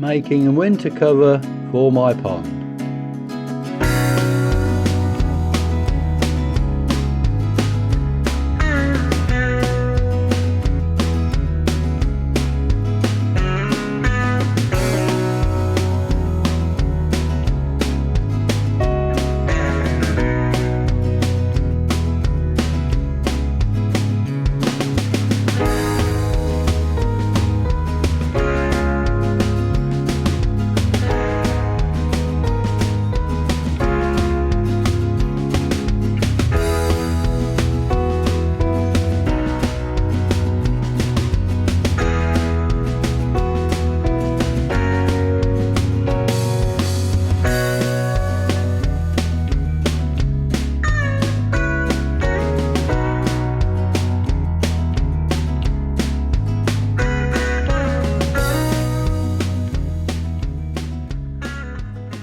making a winter cover for my pond.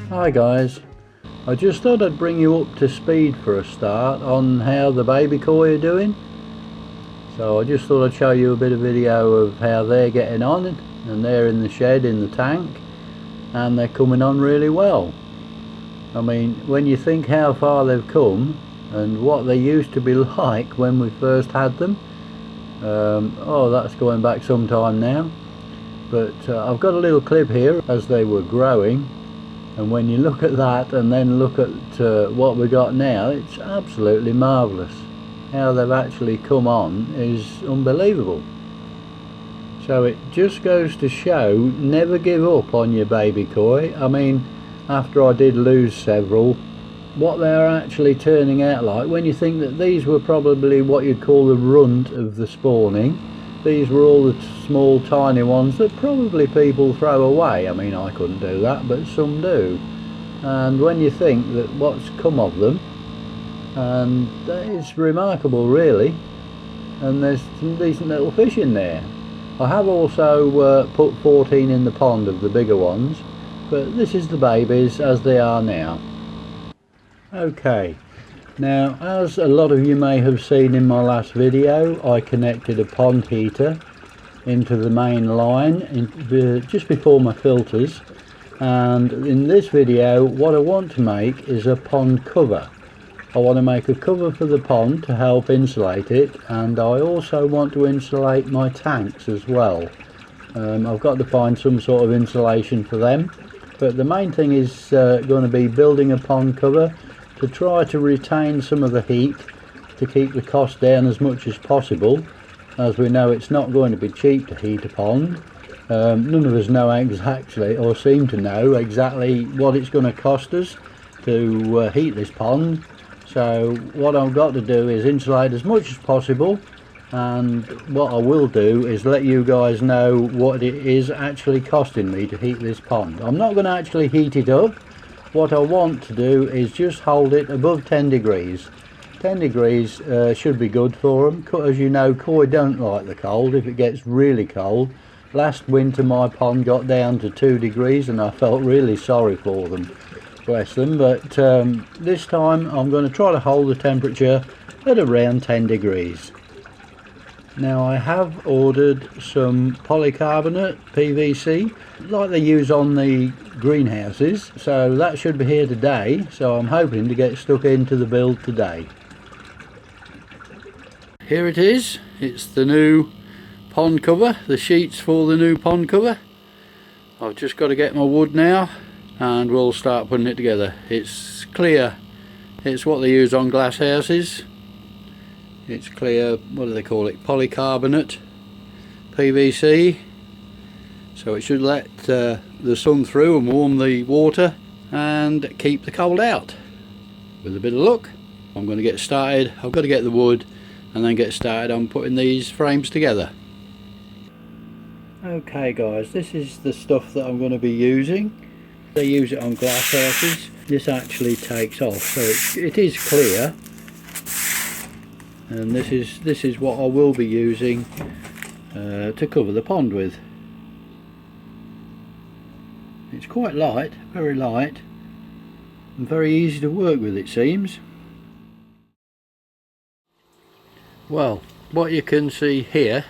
Hi guys, I just thought I'd bring you up to speed for a start on how the baby koi are doing. So I just thought I'd show you a bit of video of how they're getting on, and they're in the shed in the tank and they're coming on really well. I mean, when you think how far they've come and what they used to be like when we first had them, oh, that's going back some time now, but I've got a little clip here as they were growing. And when you look at that and then look at what we got now, it's absolutely marvellous. How they've actually come on is unbelievable. So it just goes to show, never give up on your baby koi. I mean, after I did lose several, what they're actually turning out like, when you think that these were probably what you'd call the runt of the spawning, these were all the small tiny ones that probably people throw away. I mean, I couldn't do that, but some do. And when you think that what's come of them, and it's remarkable really, and there's some decent little fish in there. I have also put 14 in the pond of the bigger ones, but this is the babies as they are now. Okay. Now, as a lot of you may have seen in my last video, I connected a pond heater into the main line just before my filters, and in this video what I want to make is a pond cover. I want to make a cover for the pond to help insulate it, and I also want to insulate my tanks as well. I've got to find some sort of insulation for them, but the main thing is going to be building a pond cover to try to retain some of the heat, to keep the cost down as much as possible. As we know, it's not going to be cheap to heat a pond. None of us know exactly, or seem to know exactly, what it's going to cost us to heat this pond. So what I've got to do is insulate as much as possible, and what I will do is let you guys know what it is actually costing me to heat this pond. I'm not going to actually heat it up. What I want to do is just hold it above 10 degrees. 10 degrees should be good for them. As you know, koi don't like the cold if it gets really cold. Last winter my pond got down to 2 degrees and I felt really sorry for them. Bless them. But this time I'm going to try to hold the temperature at around 10 degrees. Now I have ordered some polycarbonate PVC like they use on the greenhouses, so that should be here today, so I'm hoping to get stuck into the build today. Here it is, it's the new pond cover, the sheets for the new pond cover. I've just got to get my wood now and we'll start putting it together. It's clear, it's what they use on glass houses. It's clear, what do they call it, polycarbonate PVC, so it should let the sun through and warm the water and keep the cold out. With a bit of luck I'm going to get started. I've got to get the wood and then get started on putting these frames together. Okay guys, this is the stuff that I'm going to be using. They use it on glass houses. This actually takes off, so it is clear. And this is what I will be using to cover the pond with. It's quite light, very light, and very easy to work with, it seems. Well, what you can see here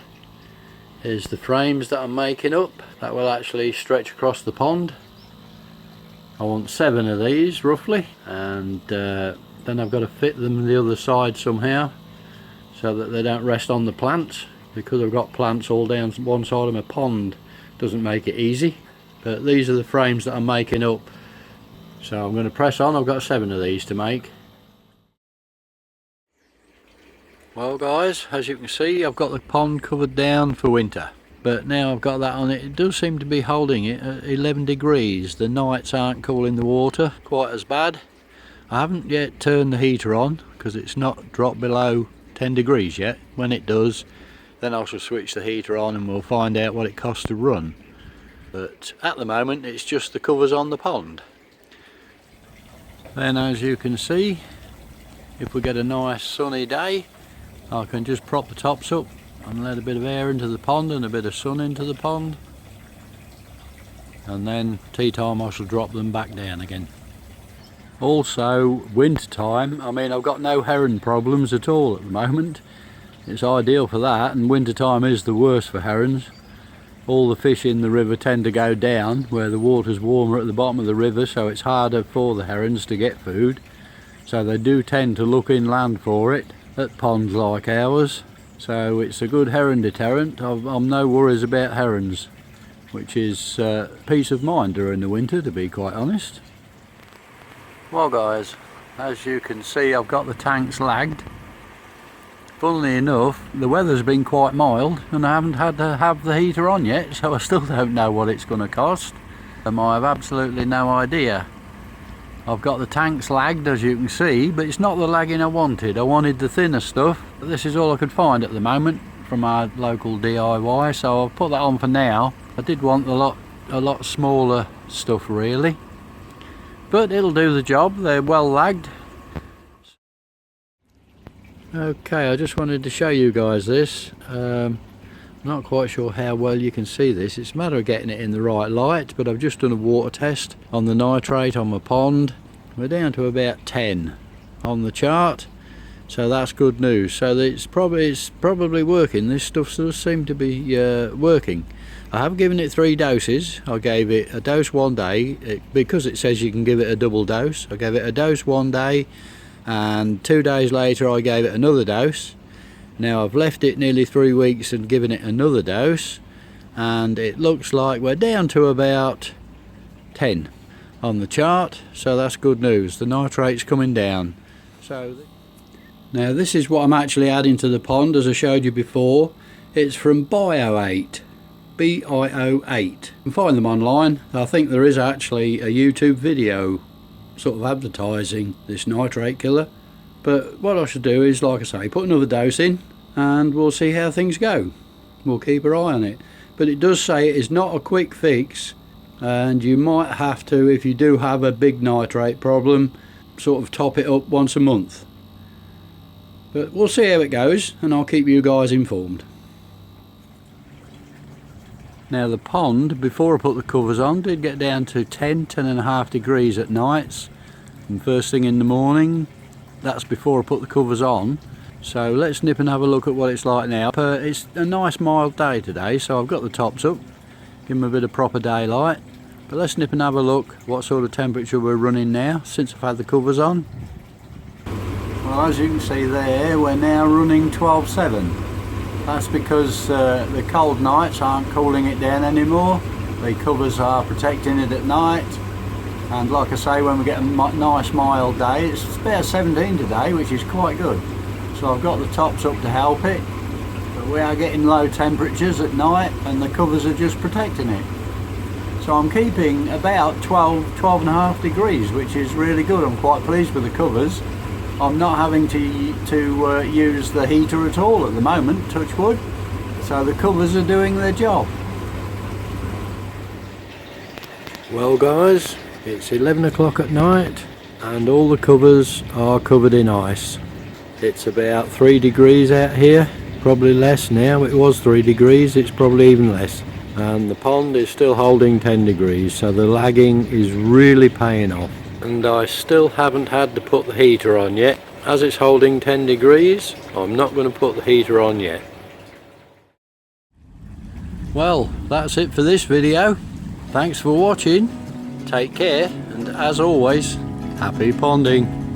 Here's the frames that I'm making up that will actually stretch across the pond. I want 7 of these roughly, and then I've got to fit them the other side somehow so that they don't rest on the plants, because I've got plants all down one side of my pond. Doesn't make it easy, but these are the frames that I'm making up. So I'm going to press on. I've got 7 of these to make. Well guys, as you can see, I've got the pond covered down for winter, but now I've got that on it, it does seem to be holding it at 11 degrees. The nights aren't cooling the water quite as bad. I haven't yet turned the heater on because it's not dropped below 10 degrees yet. When it does, then I shall switch the heater on and we'll find out what it costs to run. But at the moment it's just the covers on the pond. Then as you can see, if we get a nice sunny day, I can just prop the tops up and let a bit of air into the pond and a bit of sun into the pond, and then tea time I shall drop them back down again. Also winter time, I mean, I've got no herring problems at all at the moment. It's ideal for that, and winter time is the worst for herons. All the fish in the river tend to go down where the water's warmer at the bottom of the river, so it's harder for the herons to get food, so they do tend to look inland for it at ponds like ours. So it's a good heron deterrent. I'm no worries about herons, which is peace of mind during the winter, to be quite honest. Well guys, as you can see, I've got the tanks lagged. Funnily enough, the weather's been quite mild and I haven't had to have the heater on yet, so I still don't know what it's going to cost. I have absolutely no idea. I've got the tanks lagged, as you can see, but it's not the lagging I wanted. I wanted the thinner stuff, but this is all I could find at the moment from our local DIY, so I've put that on for now. I did want a lot smaller stuff really, but it'll do the job. They're well lagged. Okay, I just wanted to show you guys this. I'm not quite sure how well you can see this. It's a matter of getting it in the right light, but I've just done a water test on the nitrate on my pond. We're down to about 10 on the chart, so that's good news. So it's probably working. This stuff does seem to be working. I have given it 3 doses. I gave it a dose one day, because it says you can give it a double dose. I gave it a dose one day, and 2 days later I gave it another dose. Now I've left it nearly 3 weeks and given it another dose, and it looks like we're down to about 10 on the chart, so that's good news. The nitrate's coming down. So now this is what I'm actually adding to the pond, as I showed you before. It's from Bio8, BIO8. You can find them online. I think there is actually a YouTube video sort of advertising this nitrate killer. But what I should do is, like I say, put another dose in and we'll see how things go. We'll keep our eye on it. But it does say it is not a quick fix, and you might have to, if you do have a big nitrate problem, sort of top it up once a month. But we'll see how it goes, and I'll keep you guys informed. Now the pond, before I put the covers on, did get down to 10.5 degrees at nights, and first thing in the morning. That's before I put the covers on. So let's nip and have a look at what it's like now. It's a nice mild day today, so I've got the tops up, give them a bit of proper daylight. But let's nip and have a look what sort of temperature we're running now since I've had the covers on. Well, as you can see there, we're now running 12.7. That's because the cold nights aren't cooling it down anymore. The covers are protecting it at night. And like I say, when we get a nice mild day, it's about 17 today, which is quite good. So I've got the tops up to help it, but we are getting low temperatures at night and the covers are just protecting it. So I'm keeping about 12.5 degrees, which is really good. I'm quite pleased with the covers. I'm not having to use the heater at all at the moment, touch wood. So the covers are doing their job. Well guys, it's 11 o'clock at night and all the covers are covered in ice. It's about 3 degrees out here, probably less now. It was 3 degrees, it's probably even less. And the pond is still holding 10 degrees, so the lagging is really paying off. And I still haven't had to put the heater on yet. As it's holding 10 degrees, I'm not going to put the heater on yet. Well, that's it for this video. Thanks for watching. Take care, and as always, happy ponding.